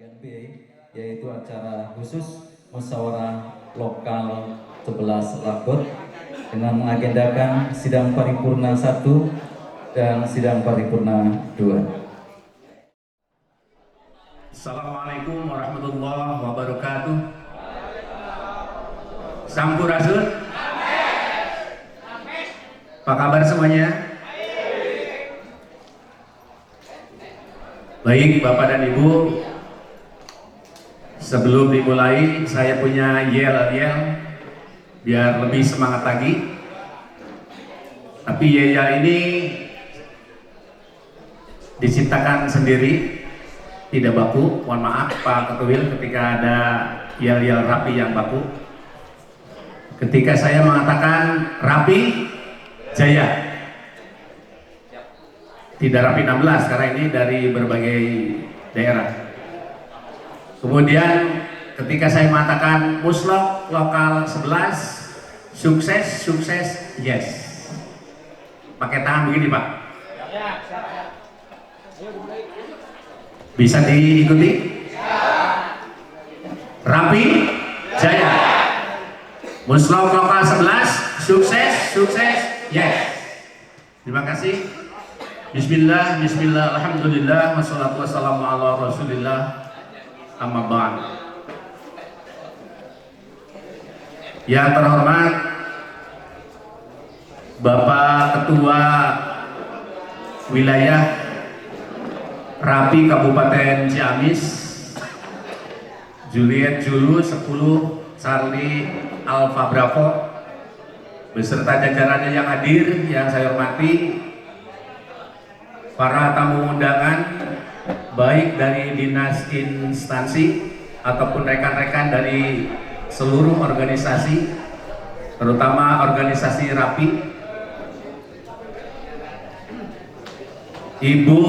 bagian B, yaitu acara khusus musyawarah lokal 11 Labot dengan mengagendakan sidang paripurna 1 dan sidang paripurna 2. Assalamualaikum warahmatullahi wabarakatuh. Sampurasun. Apa kabar semuanya? Baik Bapak dan Ibu, sebelum dimulai saya punya yel-yel biar lebih semangat lagi. Tapi yel ini diciptakan sendiri, tidak baku. Mohon maaf Pak Ketuil ketika ada yel-yel rapi yang baku. Ketika saya mengatakan rapi, jaya. Tidak rapi 16 karena ini dari berbagai daerah. Kemudian ketika saya mengatakan muslok lokal 11, sukses, yes. Pakai tangan begini Pak. Bisa diikuti? Rapi, jaya. Muslok lokal 11, sukses, yes. Terima kasih. Bismillah, alhamdulillah, wassalatu wassalamu ala rasulillah, amma ba'd. Yang terhormat Bapak Ketua Wilayah Rapi Kabupaten Ciamis, Juliet Julu 10 Charlie Alfa Bravo, beserta jajarannya yang hadir, yang saya hormati, para tamu undangan, baik dari dinas instansi ataupun rekan-rekan dari seluruh organisasi, terutama organisasi Rapi, Ibu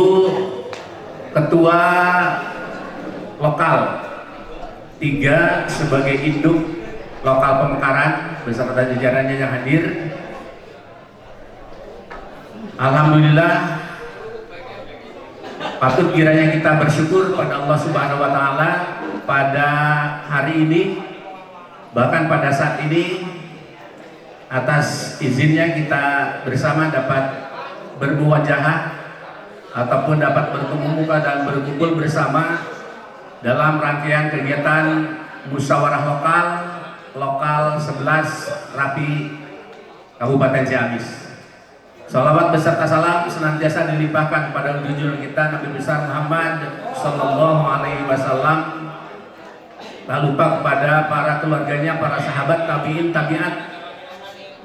Ketua Lokal 3 sebagai induk lokal pemekaran beserta jajarannya yang hadir. Alhamdulillah, patut kiranya kita bersyukur pada Allah Subhanahu wa Ta'ala pada hari ini, bahkan pada saat ini, atas izinnya kita bersama dapat bermuwajahah ataupun dapat bertemu muka dan berkumpul bersama dalam rangkaian kegiatan musyawarah lokal 11 Rapi Kabupaten Ciamis. Salawat beserta salam senantiasa dilimpahkan kepada junjungan kita Nabi besar Muhammad Sallallahu Alaihi Wasallam, tak lupa kepada para keluarganya, para sahabat, tabiin, tabiat,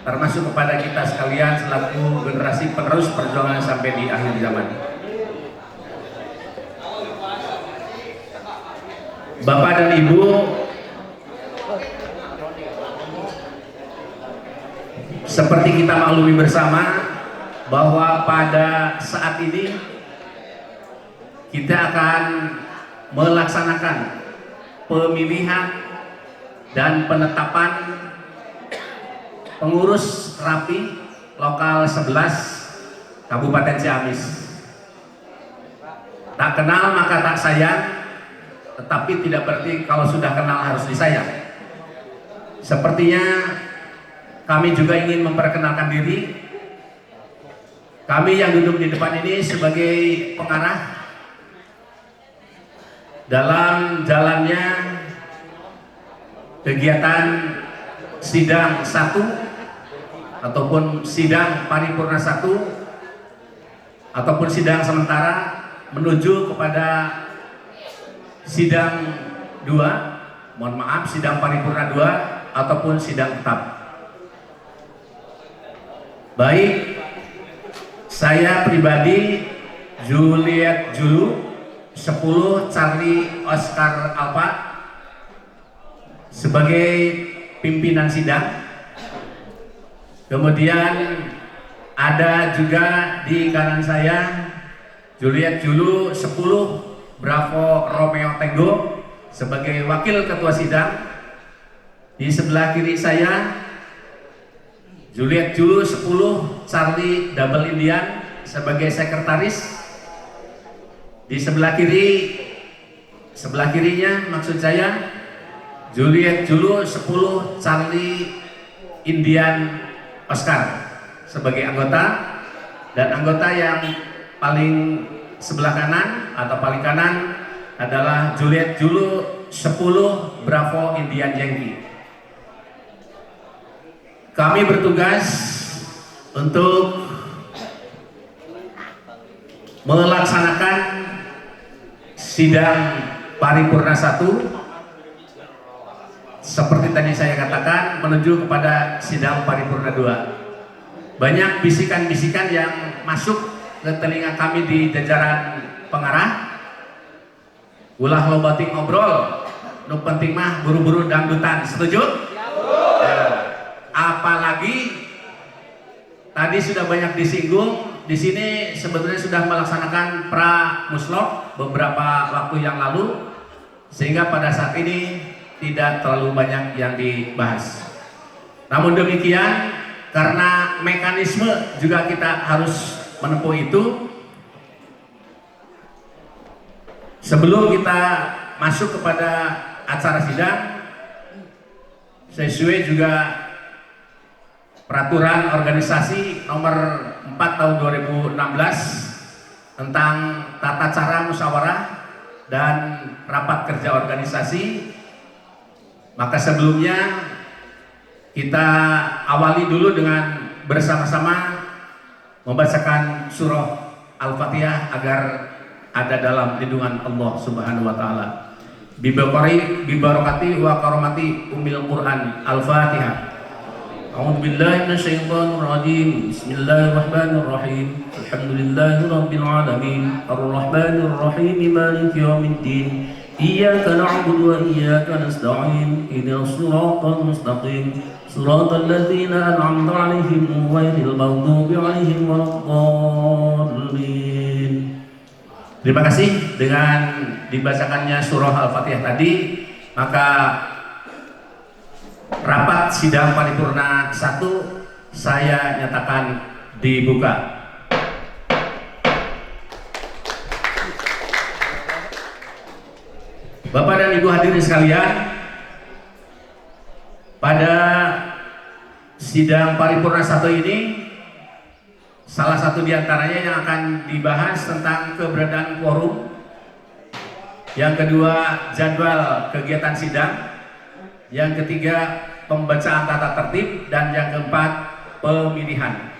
termasuk kepada kita sekalian selaku generasi penerus perjuangan sampai di akhir zaman. Bapak dan Ibu, seperti kita maklumi bersama bahwa pada saat ini kita akan melaksanakan pemilihan dan penetapan pengurus Rapi lokal 11 Kabupaten Ciamis. Tak kenal maka tak sayang, tetapi tidak berarti kalau sudah kenal harus disayang. Sepertinya kami juga ingin memperkenalkan diri. Kami yang duduk di depan ini sebagai pengarah dalam jalannya kegiatan sidang 1 ataupun sidang paripurna 1 ataupun sidang sementara menuju kepada sidang 2, mohon maaf, sidang paripurna 2 ataupun sidang tetap. Baik, saya pribadi Juliet Julu 10 Charlie Oscar Alpha sebagai pimpinan sidang. Kemudian ada juga di kanan saya Juliet Julu 10 Bravo Romeo Tango sebagai wakil ketua sidang. Di sebelah kiri saya Juliet Julu 10 Charlie Double Indian sebagai sekretaris. Di sebelah kiri sebelah kirinya maksud saya Juliet Julu 10 Charlie Indian Oscar sebagai anggota, dan anggota yang paling sebelah kanan atau paling kanan adalah Juliet Julu 10 Bravo Indian Yankee. Kami bertugas untuk melaksanakan sidang paripurna 1 seperti tadi saya katakan menuju kepada sidang paripurna 2. Banyak bisikan-bisikan yang masuk ke telinga kami di jajaran pengarah. Ulah lo batik ngobrol, nu penting mah buru-buru dangdutan. Setuju? Apalagi tadi sudah banyak disinggung, di sini sebetulnya sudah melaksanakan pra muslok beberapa waktu yang lalu, sehingga pada saat ini tidak terlalu banyak yang dibahas. Namun demikian, karena mekanisme juga kita harus menempuh itu, sebelum kita masuk kepada acara sidang, sesuai juga peraturan organisasi nomor 4 tahun 2016 tentang tata cara musyawarah dan rapat kerja organisasi, maka sebelumnya kita awali dulu dengan bersama-sama membacakan surah Al-Fatihah agar ada dalam lindungan Allah Subhanahu wa taala. Bibarakati wa karamati Ummil Quran. Al-Fatihah. A'udzu billahi minasyaitonir rajim. Bismillahirrahmanirrahim. Alhamdulillahi rabbil alamin. Arrahmanir rahim. Maliki yaumiddin. Iyyaka na'budu wa iyyaka nasta'in. Ihdinas siratal mustaqim. Siratal ladzina an'amta 'alaihim ghairil maghdubi 'alaihim waladdallin. Terima kasih. Dengan dibacakannya surah Al-Fatihah tadi, maka rapat sidang paripurna 1 saya nyatakan dibuka. Bapak dan Ibu hadirin sekalian, pada sidang paripurna 1 ini salah satu diantaranya yang akan dibahas tentang keberadaan quorum, yang kedua jadwal kegiatan sidang, yang ketiga pembacaan tata tertib, dan yang keempat pemilihan.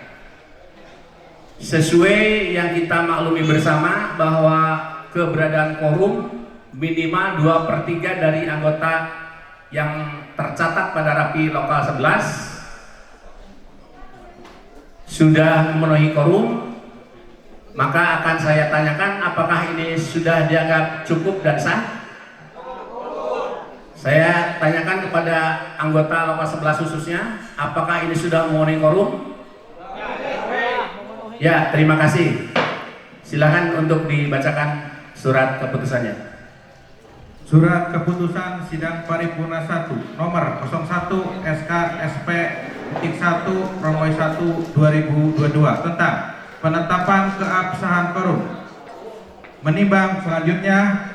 Sesuai yang kita maklumi bersama bahwa keberadaan quorum minimal 2/3 dari anggota yang tercatat pada Rapi Lokal 11 sudah memenuhi quorum, maka akan saya tanyakan apakah ini sudah dianggap cukup dan sah. Saya tanyakan kepada anggota Lokal 11 khususnya, apakah ini sudah memenuhi quorum? Ya, terima kasih. Silakan untuk dibacakan surat keputusannya. Surat keputusan sidang paripurna 1 nomor 01 SK SP 1 Romoy 1 2022 tentang penetapan keabsahan quorum. Menimbang selanjutnya,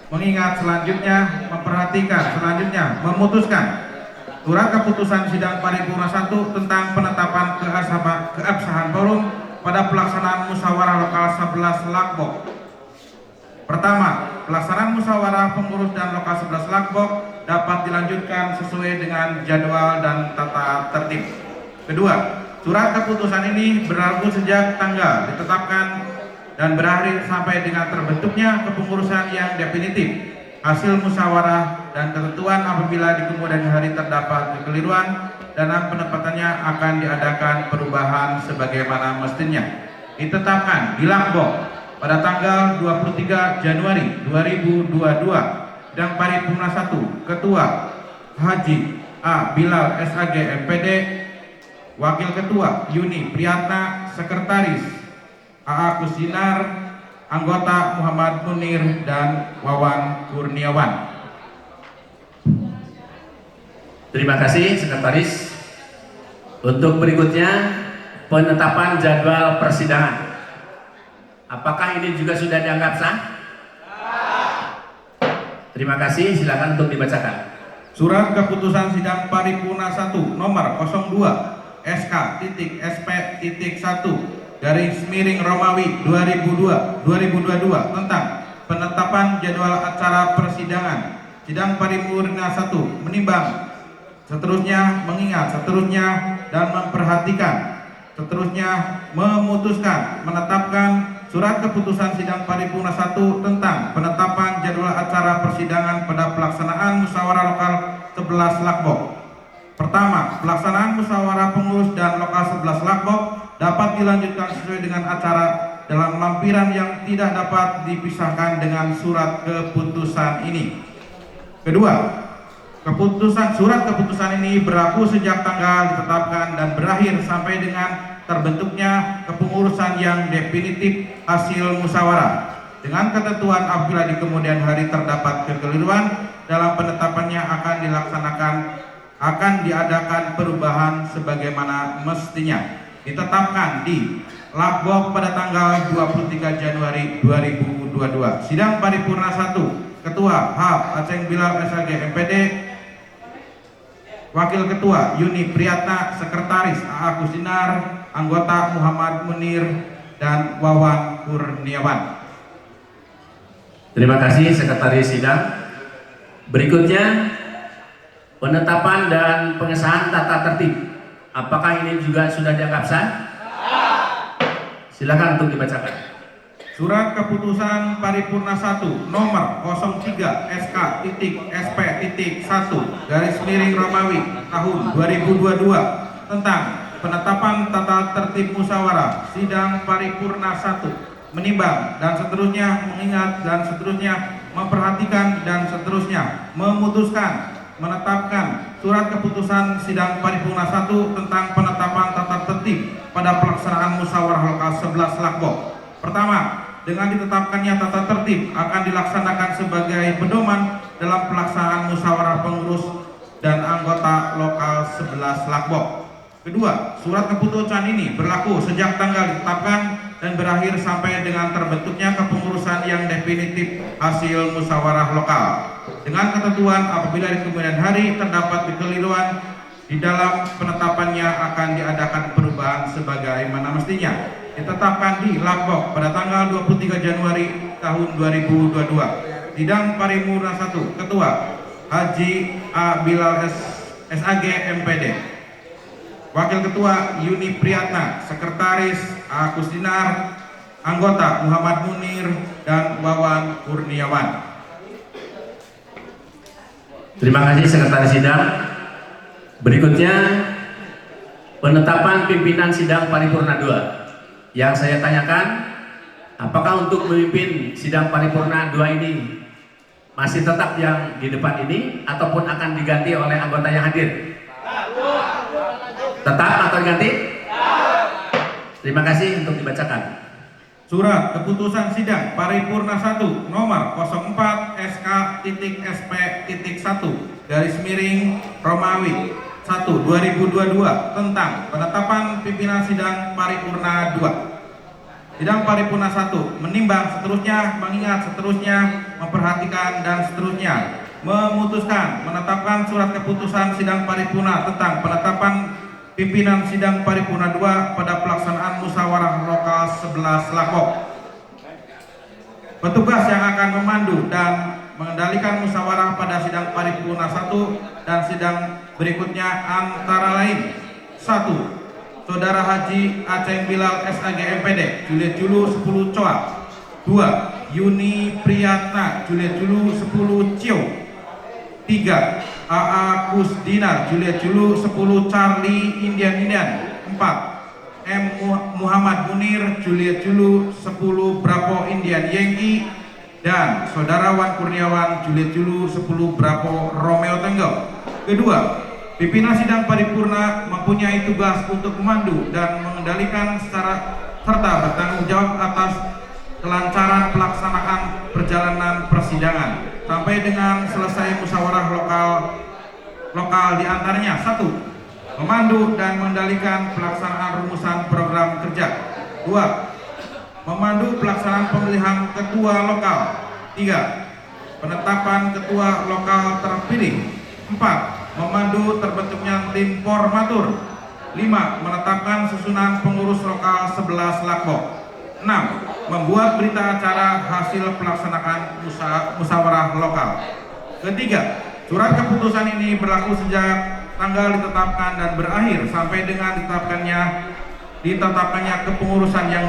mengingat selanjutnya, memperhatikan selanjutnya, memutuskan surat keputusan sidang paripurna 1 tentang penetapan keabsahan quorum pada pelaksanaan musyawarah lokal 11 Lakbok. Pertama, pelaksanaan musyawarah pengurus dan lokal 11 Lakbok dapat dilanjutkan sesuai dengan jadwal dan tata tertib. Kedua, surat keputusan ini berlaku sejak tanggal ditetapkan dan berakhir sampai dengan terbentuknya kepengurusan yang definitif. Hasil musyawarah dan ketentuan apabila di kemudian hari terdapat kekeliruan dalam penempatannya akan diadakan perubahan sebagaimana mestinya. Ditetapkan di Lakbok pada tanggal 23 Januari 2022, sidang paripurna 1, Ketua Haji A. Bilal SAG MPD, Wakil Ketua Yuni Priyatna, Sekretaris AA Kusinar, Anggota Muhammad Munir dan Wawan Kurniawan. Terima kasih Sekretaris. Untuk berikutnya, penetapan jadwal persidangan. Apakah ini juga sudah dianggap sah? Terima kasih, silakan untuk dibacakan. Surat Keputusan Sidang Paripurna 1 nomor 02 SK.SP.1 garis miring Romawi 2022 tentang penetapan jadwal acara persidangan Sidang Paripurna 1 menimbang seterusnya, mengingat seterusnya, dan memperhatikan seterusnya, memutuskan menetapkan Surat Keputusan Sidang Paripurna 1 tentang penetapan jadwal acara persidangan pada pelaksanaan musyawarah lokal 11 Lakbok. Pertama, pelaksanaan musyawarah pengurus dan lokal 11 Lakbok dapat dilanjutkan sesuai dengan acara dalam lampiran yang tidak dapat dipisahkan dengan surat keputusan ini. Kedua, surat keputusan ini berlaku sejak tanggal ditetapkan dan berakhir sampai dengan terbentuknya kepengurusan yang definitif hasil musyawarah. Dengan ketentuan apabila di kemudian hari terdapat kekeliruan dalam penetapannya akan diadakan perubahan sebagaimana mestinya. Ditetapkan di Lakbok pada tanggal 23 Januari 2022. Sidang Paripurna 1, Ketua HAP Aceng Bilal SAG MPD, Wakil Ketua Yuni Priyatna, Sekretaris AA Kusdinar, Anggota Muhammad Munir, dan Wawan Kurniawan. Terima kasih Sekretaris Sidang. Berikutnya penetapan dan pengesahan tata tertib. Apakah ini juga sudah dianggap sah? Silakan untuk dibacakan. Surat Keputusan Paripurna 1 nomor 03 SK.SP.1 garis miring Romawi tahun 2022 tentang penetapan tata tertib musyawarah Sidang Paripurna 1 menimbang dan seterusnya, mengingat dan seterusnya, memperhatikan dan seterusnya, memutuskan menetapkan Surat Keputusan Sidang Paripurna 1 tentang penetapan tata tertib pada pelaksanaan musyawarah lokal 11 Lakbok. Pertama, dengan ditetapkannya tata tertib akan dilaksanakan sebagai pedoman dalam pelaksanaan musyawarah pengurus dan anggota lokal 11 Lakbok. Kedua, surat keputusan ini berlaku sejak tanggal ditetapkan dan berakhir sampai dengan terbentuknya kepengurusan yang definitif hasil musyawarah lokal. Dengan ketentuan apabila di kemudian hari terdapat kekeliruan di dalam penetapannya akan diadakan perubahan sebagaimana mestinya. Ditetapkan di Lakbok pada tanggal 23 Januari tahun 2022. Sidang Paripurna 1, Ketua Haji A. Bilal SAG MPD, Wakil Ketua Yuni Priyatna, Sekretaris A. Kusdinar, Anggota Muhammad Munir, dan Wawan Kurniawan. Terima kasih Sekretaris Sidang. Berikutnya penetapan pimpinan Sidang Paripurna 2. Yang saya tanyakan, apakah untuk memimpin Sidang Paripurna 2 ini masih tetap yang di depan ini ataupun akan diganti oleh anggota yang hadir? Tetap atau diganti? Terima kasih untuk dibacakan. Surat Keputusan Sidang Paripurna 1 nomor 04 SK.SP.1 garis miring Romawi 1 2022 tentang penetapan pimpinan Sidang Paripurna 2. Sidang Paripurna 1 menimbang seterusnya, mengingat seterusnya, memperhatikan dan seterusnya, memutuskan menetapkan Surat Keputusan Sidang Paripurna tentang penetapan pimpinan Sidang Paripurna 2 pada pelaksanaan musyawarah lokal 11 Lakbok. Petugas yang akan memandu dan mengendalikan musyawarah pada Sidang Paripurna 1 dan sidang berikutnya antara lain: 1. Saudara Haji Aceng Bilal SAG MPD, Juliet Julu 10 Coa. 2. Yuni Priyatna, Juliet Julu 10 Cio. 3. AA Kusdinar, Juliet Julu 10 Charlie Indian. 4. M. Muhammad Munir, Juliet Julu 10 Bravo Indian Yankee. Dan Saudara Wan Kurniawan, Juliet Julu 10 Bravo Romeo Tenggo. Kedua, pimpinan Sidang Paripurna mempunyai tugas untuk memandu dan mengendalikan serta bertanggung jawab atas kelancaran pelaksanaan perjalanan persidangan sampai dengan selesai musyawarah lokal di antaranya: 1. Memandu dan mengendalikan pelaksanaan rumusan program kerja. 2. Memandu pelaksanaan pemilihan ketua lokal. 3. penetapan ketua lokal terpilih. 4. Memandu terbentuknya tim formatur. 5. Menetapkan susunan pengurus lokal 11 Lakbok. 6. Membuat berita acara hasil pelaksanaan musyawarah lokal. Ketiga, surat keputusan ini berlaku sejak tanggal ditetapkan dan berakhir sampai dengan ditetapkannya kepengurusan yang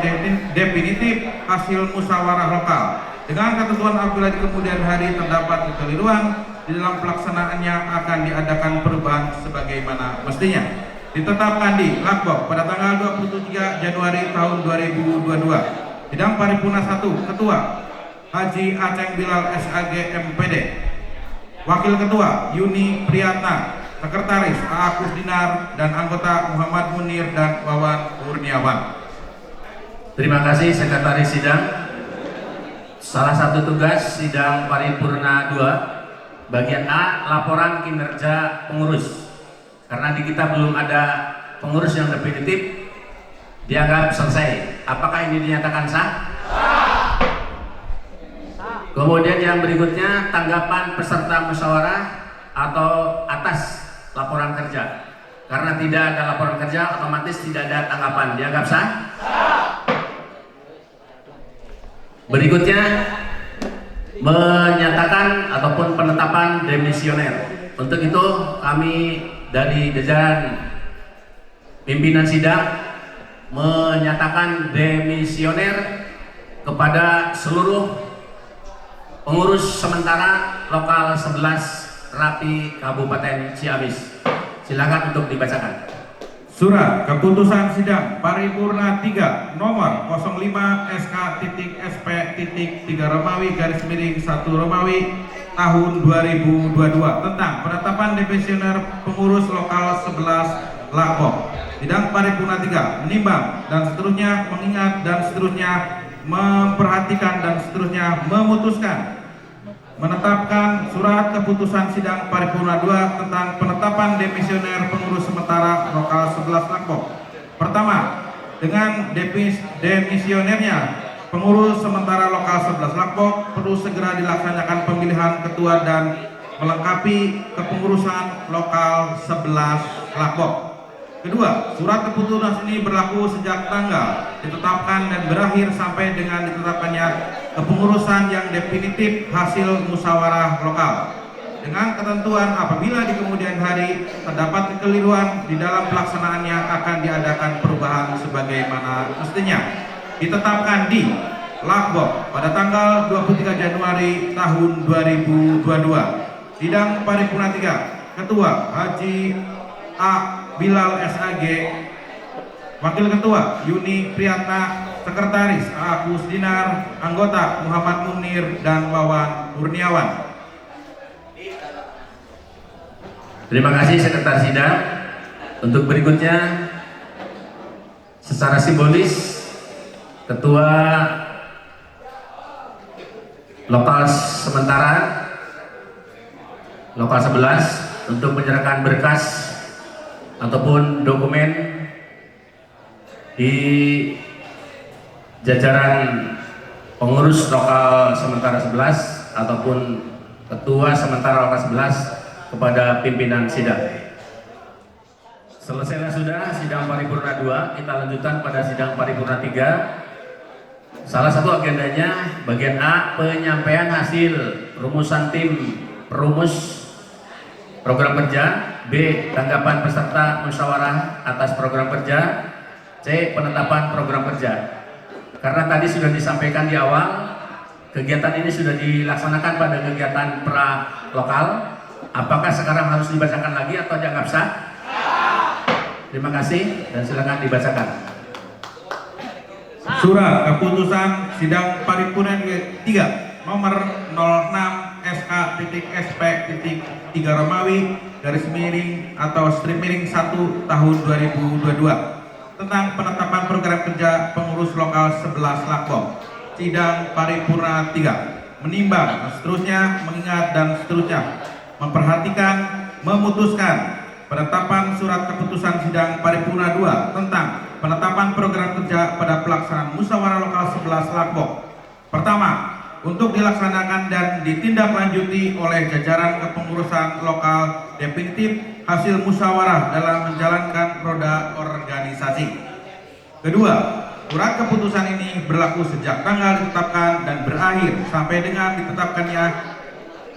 definitif hasil musyawarah lokal. Dengan ketentuan apabila di kemudian hari terdapat kekeliruan di dalam pelaksanaannya akan diadakan perubahan sebagaimana mestinya. Ditetapkan di Lakbok pada tanggal 23 Januari tahun 2022. Sidang Paripurna 1, Ketua Haji Aceng Bilal SAG MPD. Wakil Ketua Yuni Priyatna, Sekretaris Aakus Dinar, dan anggota Muhammad Munir dan Wawan Kurniawan. Terima kasih Sekretaris Sidang. Salah satu tugas Sidang Paripurna 2, bagian A, laporan kinerja pengurus. Karena di kita belum ada pengurus yang definitif, dianggap selesai. Apakah ini dinyatakan sah? Kemudian yang berikutnya, tanggapan peserta musyawarah atau atas laporan kerja. Karena tidak ada laporan kerja, otomatis tidak ada tanggapan. Dianggap sah? Berikutnya, menyatakan ataupun penetapan demisioner. Untuk itu kami dari jajaran pimpinan sidang menyatakan demisioner kepada seluruh pengurus sementara lokal 11 Rapi Kabupaten Ciamis. Silakan untuk dibacakan. Surat Keputusan Sidang Paripurna 3 nomor 05 SK.SP.3 Romawi _1 Romawi tahun 2022 tentang penetapan demisioner pengurus lokal 11 Lakbok. Sidang Paripurna 3 menimbang dan seterusnya, mengingat dan seterusnya, memperhatikan dan seterusnya, memutuskan menetapkan surat keputusan Sidang Paripurna 2 tentang penetapan demisioner pengurus sementara lokal 11 Lakbok. Pertama, dengan demisionernya pengurus sementara lokal 11 Lakbok perlu segera dilaksanakan pemilihan ketua dan melengkapi kepengurusan lokal 11 Lakbok. Kedua, surat keputusan ini berlaku sejak tanggal ditetapkan dan berakhir sampai dengan ditetapkannya kepengurusan yang definitif hasil musyawarah lokal. Dengan ketentuan apabila di kemudian hari terdapat kekeliruan di dalam pelaksanaannya akan diadakan perubahan sebagaimana mestinya. Ditetapkan di Lakbok pada tanggal 23 Januari tahun 2022. Sidang Paripurna 3, Ketua Haji A. Bilal SAG, Wakil Ketua Yuni Priyatna, Sekretaris Aakus Dinar, anggota Muhammad Munir dan Wawan Kurniawan. Terima kasih Sekretaris Sidang. Untuk berikutnya, secara simbolis Ketua lokal sementara lokal 11 untuk menyerahkan berkas ataupun dokumen di jajaran pengurus lokal sementara 11 ataupun ketua sementara lokal 11 kepada pimpinan sidang. Selesailah sudah sidang paripurna 2, kita lanjutkan pada sidang paripurna 3. Salah satu agendanya bagian A, penyampaian hasil rumusan tim perumus program kerja. B, tanggapan peserta musyawarah atas program kerja. C, penetapan program kerja. Karena tadi sudah disampaikan di awal, kegiatan ini sudah dilaksanakan pada kegiatan pra lokal. Apakah sekarang harus dibacakan lagi atau dianggap sah? Terima kasih dan silakan dibacakan. Surat keputusan Sidang Paripurna 3 nomor 06 SK.SP.3 Romawi _1 tahun 2022 tentang penetapan program kerja pengurus lokal 11 Lakbok. Sidang Paripurna 3 menimbang dan seterusnya, mengingat dan seterusnya, memperhatikan, memutuskan penetapan surat keputusan Sidang Paripurna 2 tentang penetapan program kerja pada pelaksanaan musyawarah lokal 11 Lakbok. Pertama, untuk dilaksanakan dan ditindaklanjuti oleh jajaran kepengurusan lokal definitif hasil musyawarah dalam menjalankan roda organisasi. Kedua, surat keputusan ini berlaku sejak tanggal ditetapkan dan berakhir sampai dengan ditetapkannya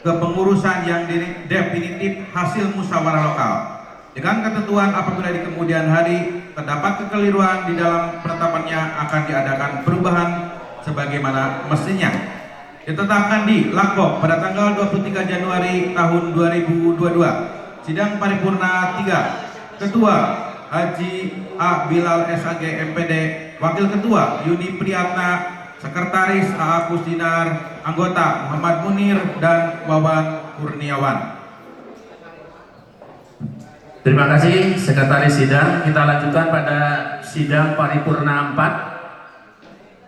kepengurusan yang definitif hasil musyawarah lokal. Dengan ketentuan apabila di kemudian hari terdapat kekeliruan di dalam penetapannya akan diadakan perubahan sebagaimana mestinya. Ditetapkan di Lakbok pada tanggal 23 Januari tahun 2022. Sidang paripurna 3. Ketua Haji A. Bilal SAG MPD, Wakil Ketua Yuni Priyatna, Sekretaris A. Kusdinar, Anggota Muhammad Munir dan Wawan Kurniawan. Terima kasih Sekretaris Sidang. Kita lanjutkan pada sidang paripurna 4.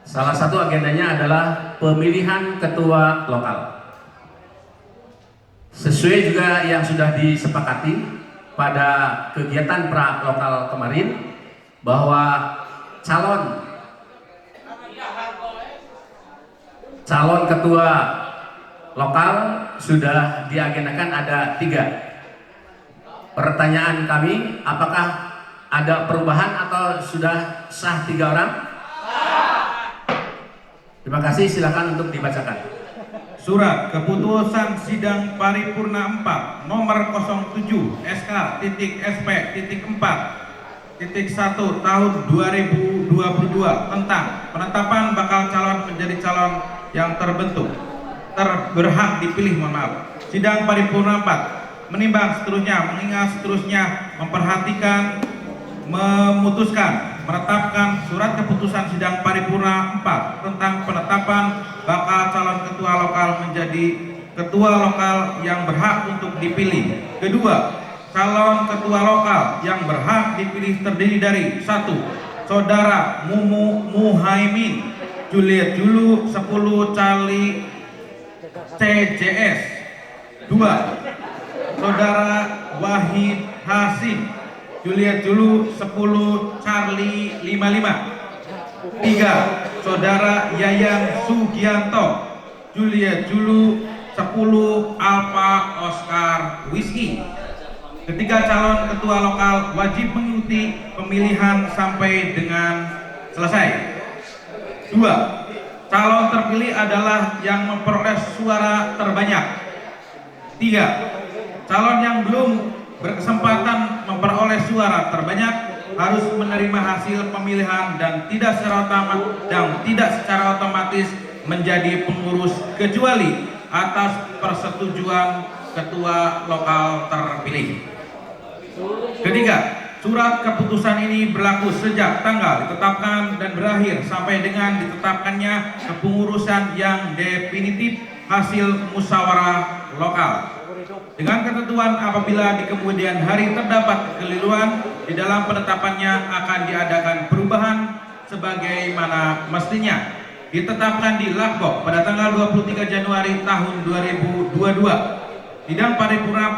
Salah satu agendanya adalah pemilihan ketua lokal. Sesuai juga yang sudah disepakati pada kegiatan pra lokal kemarin, bahwa calon ketua lokal sudah diagendakan ada 3. Pertanyaan kami, apakah ada perubahan atau sudah sah 3 orang? Terima kasih, silakan untuk dibacakan. Surat keputusan sidang paripurna 4 nomor 07 SK.SP.4.1 tahun 2022 tentang penetapan bakal calon menjadi calon yang berhak dipilih. Sidang paripurna 4 menimbang seterusnya, mengingat seterusnya, memperhatikan, memutuskan menetapkan surat keputusan sidang paripurna 4 tentang penetapan bakal calon ketua lokal menjadi ketua lokal yang berhak untuk dipilih. Kedua, calon ketua lokal yang berhak dipilih terdiri dari 1. Saudara Mumu Muhaimin Juliet Julu 10 Charlie CJS. 2. Saudara Wahid Hasim Juliet Julu 10 Charlie 55. 3. Saudara Yayan Sugianto Juliet Julu 10 Alpha Oscar Whiskey. Ketiga calon ketua lokal wajib mengikuti pemilihan sampai dengan selesai. 2. Calon terpilih adalah yang memperoleh suara terbanyak. 3. Calon yang belum berkesempatan memperoleh suara terbanyak harus menerima hasil pemilihan dan tidak secara otomatis menjadi pengurus kecuali atas persetujuan ketua lokal terpilih. Ketiga, surat keputusan ini berlaku sejak tanggal ditetapkan dan berakhir sampai dengan ditetapkannya kepengurusan yang definitif hasil musyawarah lokal. Dengan ketentuan apabila di kemudian hari terdapat kekeliruan di dalam penetapannya akan diadakan perubahan sebagaimana mestinya. Ditetapkan di Lakbok pada tanggal 23 Januari tahun 2022. Sidang paripurna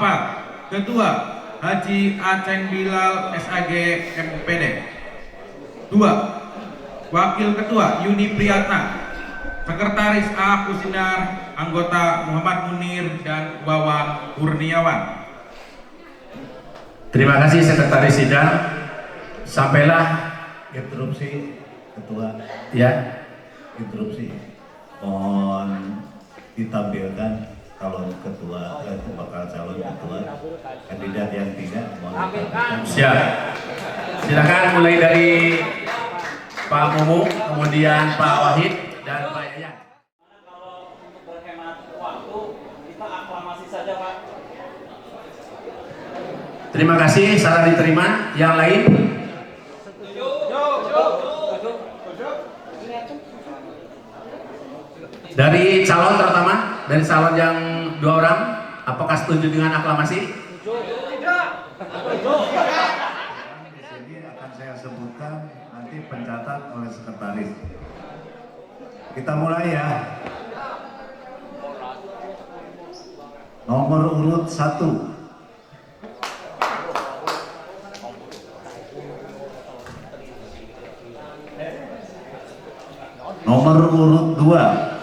4. Ketua Haji Aceng Bilal SAG MPD. 2. Wakil Ketua Yuni Priyatna, Sekretaris A. Kusdinar, Anggota Muhammad Munir dan Wawan Kurniawan. Terima kasih Sekretaris Sidang. Sampailah Interupsi Ketua. ya. Interupsi. Mohon ditampilkan calon ketua, bakal calon ketua. Kandidat yang tidak mohon ditampilkan. Siap. Silakan mulai dari Pak Mumu, kemudian Pak Wahid dan Pak Yayan. Kalau untuk berhemat waktu, kita aklamasi saja, Pak. Terima kasih, saran diterima. Yang lain? Dari calon terutama, dari calon yang 2 orang, apakah setuju dengan aklamasi? Tidak. Di sini akan saya sebutkan nanti pencatat oleh sekretaris. Kita mulai ya. Nomor urut 1. Nomor urut 2.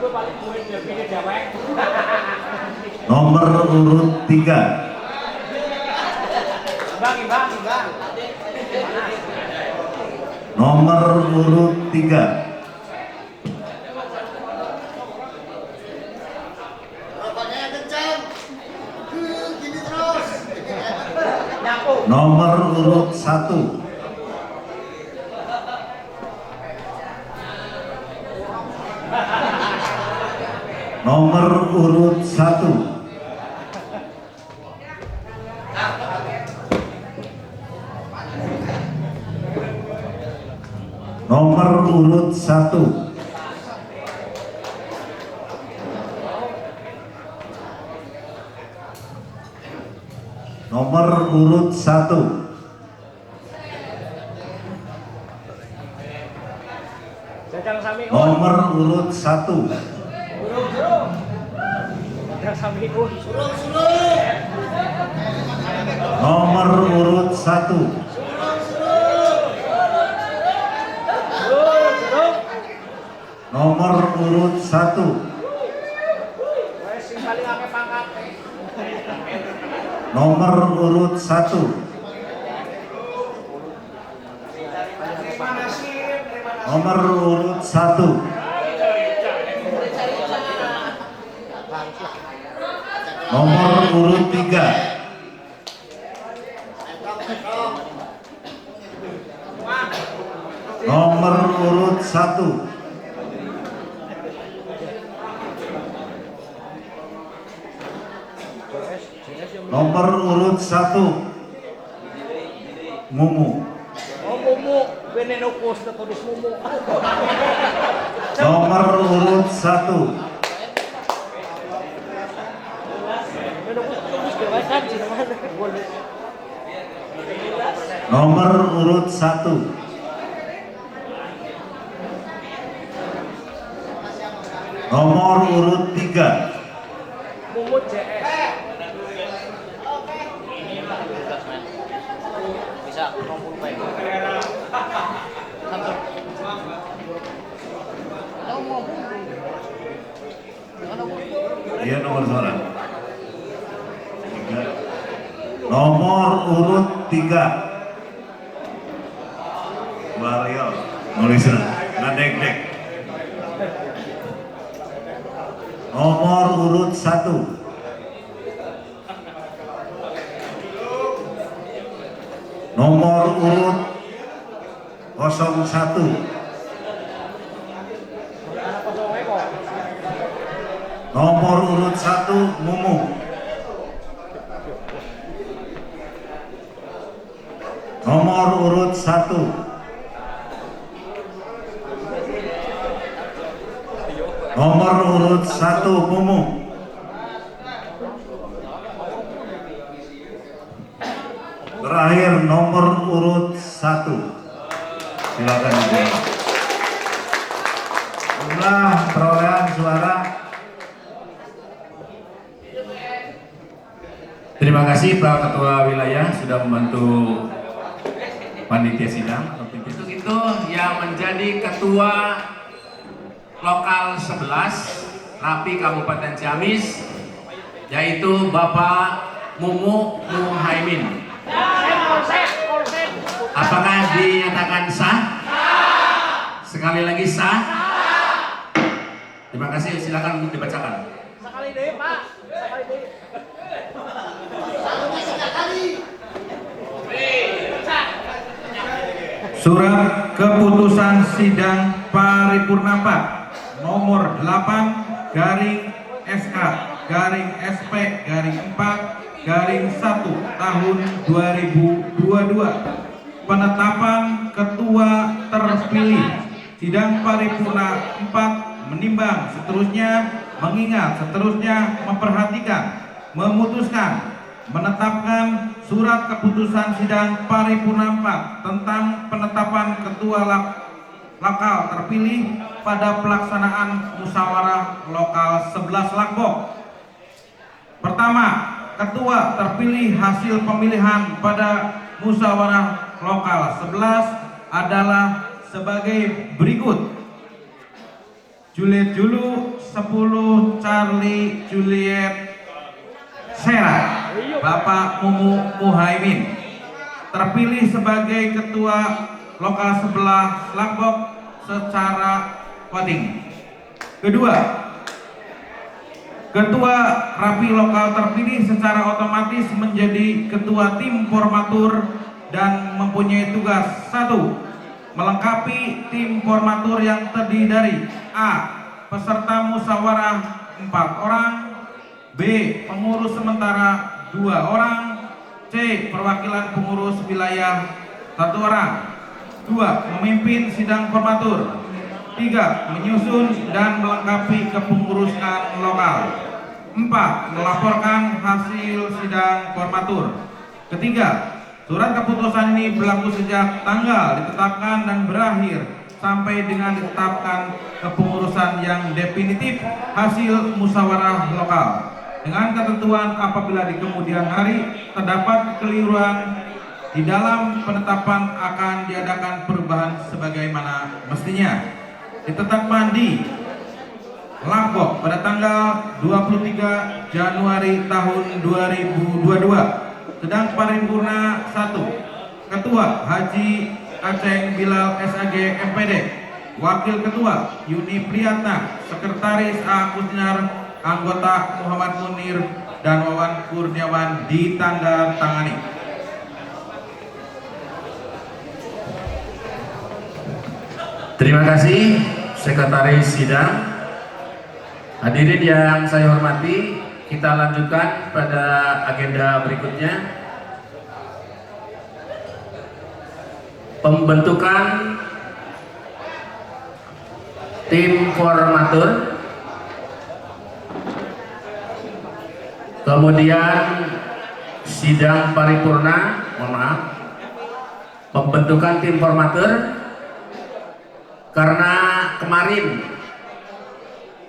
gue paling gue pilih dewek. Nomor urut 3. Imbang. Nomor urut 3. Nomor urut 1. Nomor urut 1. Nomor urut 1. Nomor urut 1. Jangan sami Nomor urut 1. Jangan sami un. Nomor urut 1. Nomor urut 1. Wes sing paling akeh pangkat. Nomor urut 1. Nomor urut 1. Nomor urut 3. Nomor urut 1. Nomor urut 1. Mumu. Oh mumu, benen ukus tulis mumu. Nomor urut 1. Nomor urut 1. Nomor urut 3. Mumu JS. Bisa ngomong baik. Iya, nomor suara. 3. Nomor urut 3. Wario nulisna ngadek-dek. Nomor urut 1. Nomor urut 01. Nomor urut 1 Mumu. Nomor urut 1. Nomor urut 1 Mumu. Terakhir nomor urut 1. Silakan dijawab. Jumlah perolehan suara. Terima kasih Pak Ketua Wilayah sudah membantu panitia sidang. Untuk itu yang menjadi Ketua Lokal 11 Rapi Kabupaten Ciamis yaitu Bapak Mumu Muhaimin. Apakah dinyatakan sah? Sekali lagi sah? Terima kasih, silakan untuk dibacakan. Sekali deh Pak. Sekali deh. Surat keputusan sidang paripurna 4 nomor 8 garing SK garing SP garing 4 garing 1 tahun 2022 penetapan ketua terpilih sidang paripurna 4 menimbang seterusnya mengingat seterusnya memperhatikan memutuskan menetapkan surat keputusan sidang paripurna 4 tentang penetapan ketua lokal terpilih pada pelaksanaan musyawarah lokal 11 Lakbok. Pertama, ketua terpilih hasil pemilihan pada musyawarah lokal 11 adalah sebagai berikut. Juliet Julu 10 Charlie Juliet Sera Bapak Mumu Muhaimin terpilih sebagai ketua lokal 11 Lakbok secara voting. Kedua, ketua rapi lokal terpilih secara otomatis menjadi ketua tim formatur dan mempunyai tugas 1. Melengkapi tim formatur yang terdiri dari A. Peserta musyawarah 4 orang, B. Pengurus sementara 2 orang, C. Perwakilan pengurus wilayah 1 orang, 2. Memimpin sidang formatur, 3. Menyusun dan melengkapi kepengurusan lokal, 4. Melaporkan hasil sidang formatur. Ketiga, surat keputusan ini berlaku sejak tanggal ditetapkan dan berakhir sampai dengan ditetapkan kepengurusan yang definitif hasil musyawarah lokal. Dengan ketentuan apabila di kemudian hari terdapat kekeliruan di dalam penetapan akan diadakan perubahan sebagaimana mestinya. Ditetapkan di Lakbok pada tanggal 23 Januari tahun 2022. Sedang paripurna 1. Ketua Haji Aceng Bilal SAG MPD, Wakil Ketua Yuni Priyatna, Sekretaris A. Kusnar, anggota Muhammad Munir dan Wawan Kurniawan ditandatangani. Terima kasih Sekretaris Sidang. Hadirin yang saya hormati, kita lanjutkan pada agenda berikutnya. Pembentukan tim formatur, kemudian sidang paripurna, pembentukan tim formatur karena kemarin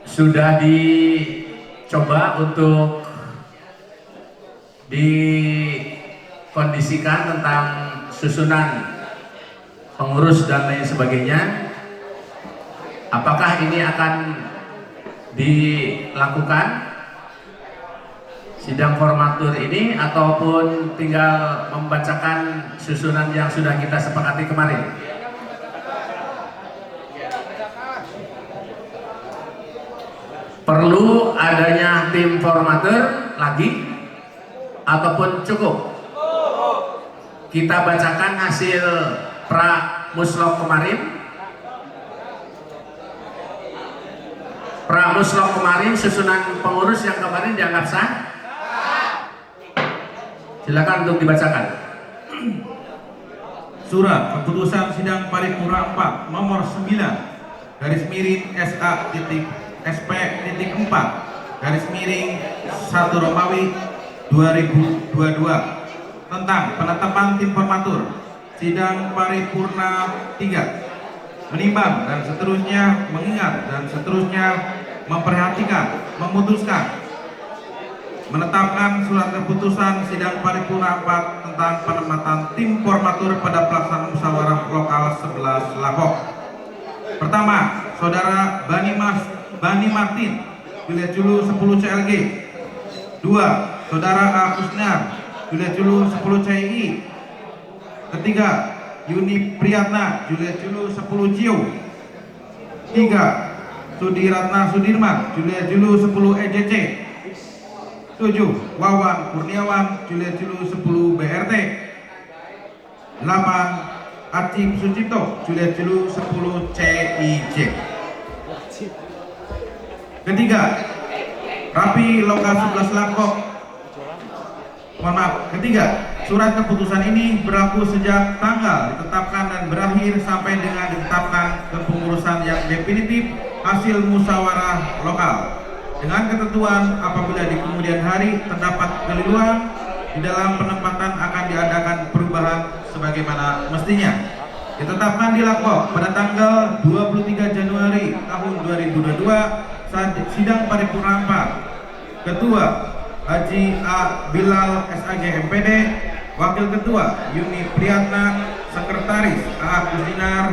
sudah dicoba untuk dikondisikan tentang susunan pengurus dan lain sebagainya. Apakah ini akan dilakukan sidang formatur ini ataupun tinggal membacakan susunan yang sudah kita sepakati kemarin? Perlu adanya tim formatur lagi ataupun cukup kita bacakan hasil pra muslok kemarin? Pra muslok kemarin, susunan pengurus yang kemarin dianggap sah? Silakan untuk dibacakan. Surat keputusan sidang paripurna 4 nomor 9 garis miring SA.SP.4 garis miring 1 Romawi 2022 tentang penetapan tim formatur sidang paripurna 3, menimbang dan seterusnya, mengingat dan seterusnya, memperhatikan, memutuskan, menetapkan surat keputusan sidang paripurna 4 tentang penempatan tim formatur pada pelaksanaan musyawarah lokal 11 Lakbok. Pertama, Saudara Bani Martin, Juliet Julu 10 CLG. 2. Saudara A. Kusnar, Juliet Julu 10 CI. Ketiga, Yuni Priyatna, Juliet Julu 10 Jio. 3. Sudiratna Sudirman, Juliet Julu 10 EJC. 7. Wawan Kurniawan, Juliet Julu 10 BRT. 8. Acip Sucipto, Juliet Julu 10 CIJ. Ketiga, Rapi Lokal 11 Lakbok. Mohon maaf. Ketiga, surat keputusan ini berlaku sejak tanggal ditetapkan dan berakhir sampai dengan ditetapkan kepengurusan yang definitif hasil musyawarah lokal. Dengan ketentuan apabila di kemudian hari terdapat keliruan di dalam penempatan akan diadakan perubahan sebagaimana mestinya. Ditetapkan di Lakbok pada tanggal 23 Januari tahun 2022 saat sidang paripurna 4. Ketua Haji A. Bilal SAG MPD, Wakil Ketua Yuni Priyatna, Sekretaris A. Kusinar,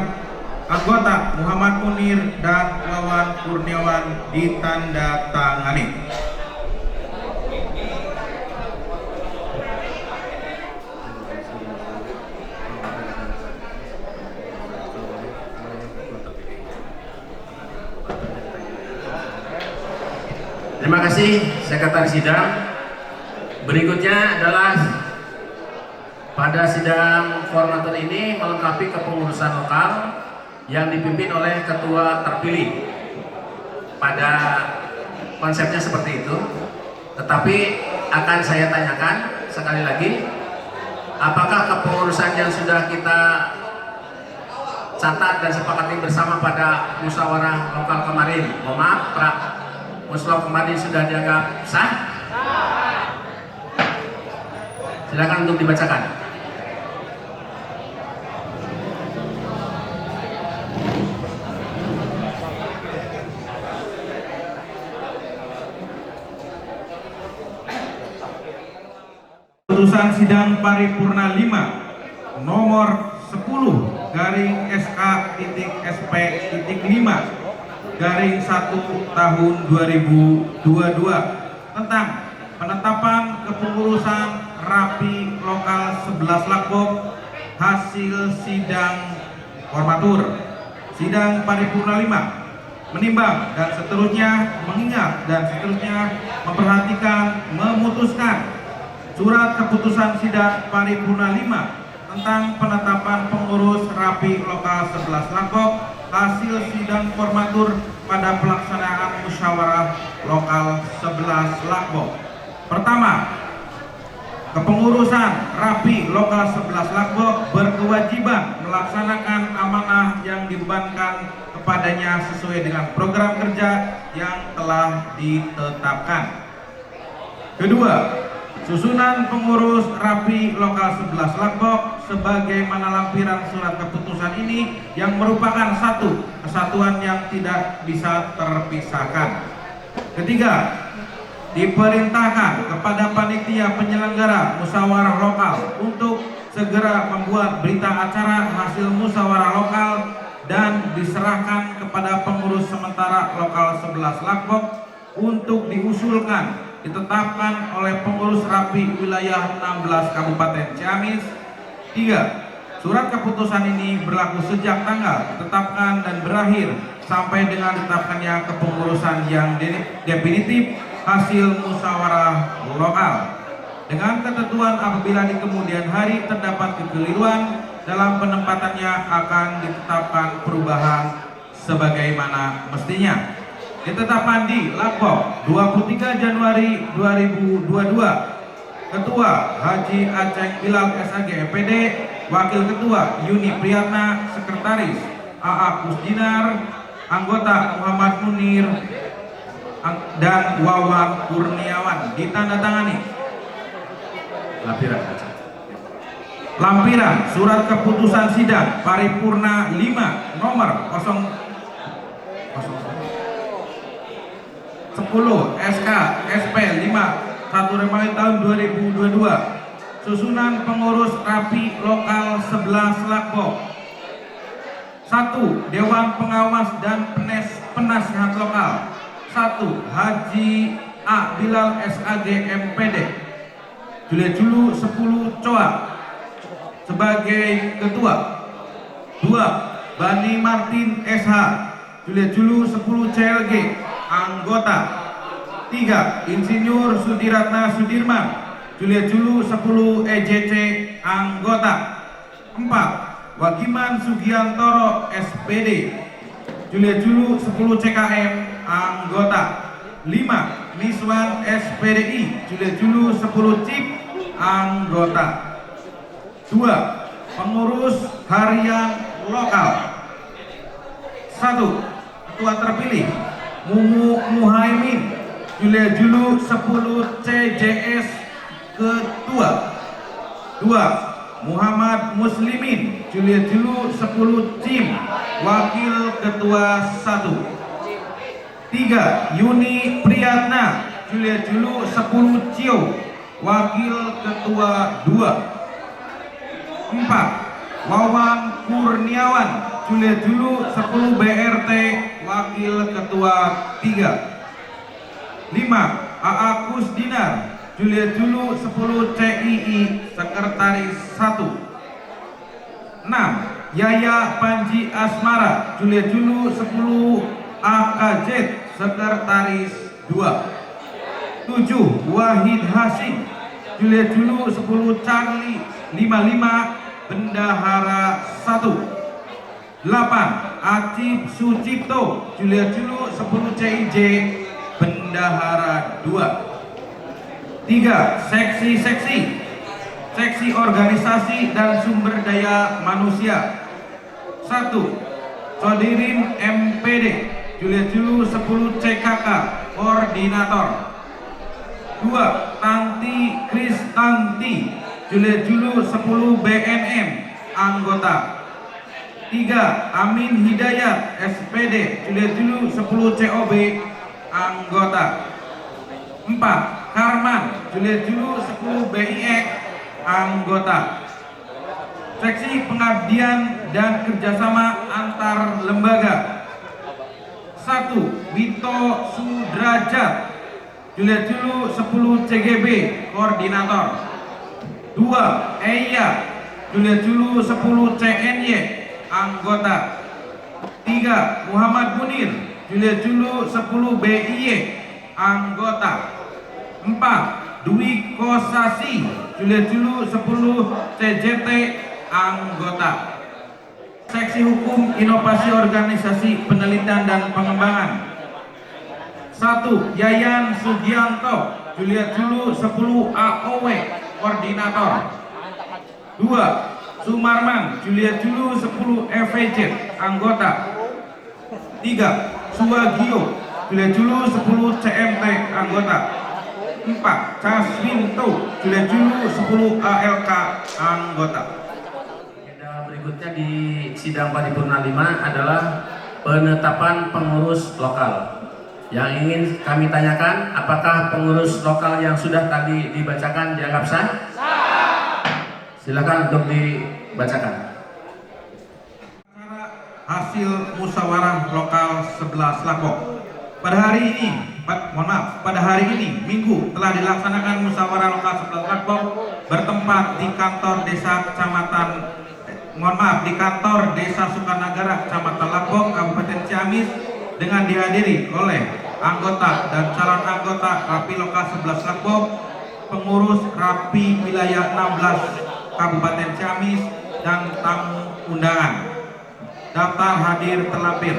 anggota Muhammad Munir dan Wawan Kurniawan ditandatangani. Terima kasih Sekretaris Sidang. Berikutnya adalah pada sidang formatur ini melengkapi kepengurusan lokal yang dipimpin oleh ketua terpilih. Pada konsepnya seperti itu. Tetapi akan saya tanyakan sekali lagi, apakah kepengurusan yang sudah kita catat dan sepakati bersama pada musyawarah lokal kemarin, mohon maaf, musyawarah kemarin sudah dianggap sah? Silakan untuk dibacakan. Keputusan sidang paripurna 5 nomor 10 garing SK.SP.5 garing 1 tahun 2022 tentang penetapan kepengurusan rapi lokal 11 Lakbok hasil sidang formatur sidang paripurna 5 menimbang dan seterusnya, mengingat dan seterusnya, memperhatikan, memutuskan surat keputusan sidang paripurna 5 tentang penetapan pengurus rapi lokal 11 Lakbok hasil sidang formatur pada pelaksanaan musyawarah lokal 11 Lakbok. Pertama, kepengurusan rapi lokal 11 Lakbok berkewajiban melaksanakan amanah yang dibebankan kepadanya sesuai dengan program kerja yang telah ditetapkan. Kedua, susunan pengurus rapi lokal 11 Lakbok sebagaimana lampiran surat keputusan ini yang merupakan satu kesatuan yang tidak bisa terpisahkan. Ketiga, diperintahkan kepada panitia penyelenggara musyawarah lokal untuk segera membuat berita acara hasil musyawarah lokal dan diserahkan kepada pengurus sementara lokal 11 Lakbok untuk diusulkan ditetapkan oleh pengurus rapi wilayah 16 Kabupaten Ciamis. 3. Surat keputusan ini berlaku sejak tanggal ditetapkan dan berakhir sampai dengan ditetapkannya kepengurusan yang definitif hasil musyawarah lokal. Dengan ketentuan apabila di kemudian hari terdapat kekeliruan dalam penempatannya akan ditetapkan perubahan sebagaimana mestinya. Ditetapkan di Lakbok 23 Januari 2022. Ketua Haji Aceng Bilal SAG MPD, Wakil Ketua Yuni Priyatna, Sekretaris AA Kusdinar, Anggota Muhammad Munir dan Wawan Kurniawan ditandatangani. Lampiran surat keputusan sidang paripurna 5 nomor 10 SK SP 5 1 Remaja tahun 2022. Susunan pengurus rapi lokal 11 Lakbok. 1. Dewan Pengawas dan Penasihat Lokal. 1. Haji A. Bilal SAG MPD, Julia Julu 10 Coa sebagai ketua. 2. Bani Martin SH, Julia Julu 10 CLG anggota. 3. Insinyur Sudiratna Sudirman, Julia Julu 10 EJC anggota. 4. Wagiman Sugiantoro SPD, Julia Julu 10 CKM anggota. 5. Miswan SPDI, Julia Julu 10 CIP anggota. 2. Pengurus harian lokal. 1. Ketua terpilih Mumu Muhaimin, Julia Julu 10 CJS ketua. 2. Muhammad Muslimin, Julia Julu 10 CIM wakil ketua 1. 3. Yuni Priyatna, Julia Julu 10 CIO wakil ketua 2. 4. Wawan Kurniawan, Juliet Julu 10 BRT Wakil Ketua 3. 5. AA Kusdinar Juliet Julu 10 CII Sekretaris 1. 6. Yaya Panji Asmara Juliet Julu 10 AKZ Sekretaris 2. 7. Wahid Hasim Juliet Julu 10 Charlie 55 Bendahara 1. 8. Acip Sucipto Juliet Julu 10 CIJ Bendahara 2. 3. Seksi Organisasi dan Sumber Daya Manusia 1. Sodirin MPD Juliet Julu 10 CKK Koordinator. 2. Tanti Kristanti Juliet Julu 10 BNM Anggota. 3. Amin Hidayat SPD Juliet Julu 10 COB Anggota. 4. Karman Juliet Julu 10 BIX Anggota. Seksi Pengabdian dan Kerjasama Antar Lembaga 1. Wito Sudrajat Juliet Julu 10 CGB Koordinator. 2. Eya Juliet Julu 10 CNY Anggota. 3. Muhammad Munir Juliet Julu 10 BIY Anggota. 4. Dwi Kosasi Juliet Julu 10 CJT Anggota. Seksi Hukum Inovasi Organisasi Penelitian dan Pengembangan 1. Yayan Sugianto Juliet Julu 10 AOW Koordinator. 2. Sumarman Juliet Julu 10 FVJ Anggota. 3. Suwagio Juliet Julu 10 CMT Anggota. 4. Caswinto Juliet Julu 10 ALK Anggota. Agenda berikutnya di sidang paripurna 5 adalah penetapan pengurus lokal. Yang ingin kami tanyakan, apakah pengurus lokal yang sudah tadi dibacakan dianggap sah? Silakan untuk dibacakan. Hasil musyawarah lokal 11 Lakbok. Pada hari ini Minggu telah dilaksanakan musyawarah lokal 11 Lakbok bertempat di kantor Desa Sukanagara Kecamatan Lakbok Kabupaten Ciamis dengan dihadiri oleh anggota dan calon anggota Rapi Lokal 11 Lakbok, pengurus Rapi Wilayah 16 Kabupaten Ciamis dan tamu undangan. Daftar hadir terlampir.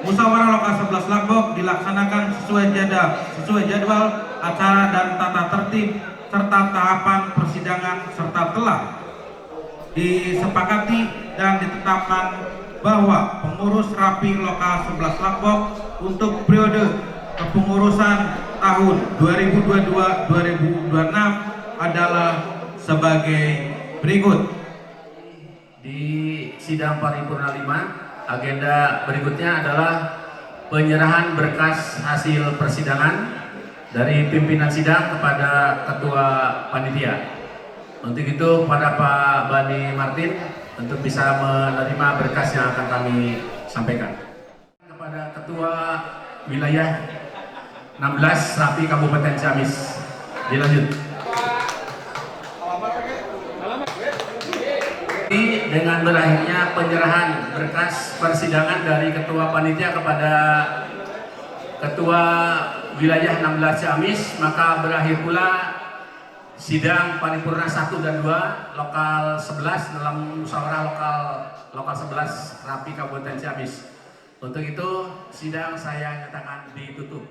Musyawarah lokal 11 Lakbok dilaksanakan sesuai jadwal acara dan tata tertib serta tahapan persidangan, serta telah disepakati dan ditetapkan bahwa pengurus Rapi Lokal 11 Lakbok untuk periode kepengurusan tahun 2022-2026 adalah sebagai berikut. Di sidang paripurna 5, agenda berikutnya adalah penyerahan berkas hasil persidangan dari pimpinan sidang kepada ketua panitia. Untuk itu pada Pak Bani Martin untuk bisa menerima berkas yang akan kami sampaikan. Kepada ketua wilayah 16 Rapi Kabupaten Ciamis, dilanjut. Dengan berakhirnya penyerahan berkas persidangan dari ketua panitia kepada ketua wilayah 16 Ciamis, maka berakhir pula sidang paripurna 1 dan 2 lokal 11 dalam musyawarah lokal 11 Rapi Kabupaten Ciamis. Untuk itu sidang saya nyatakan ditutup.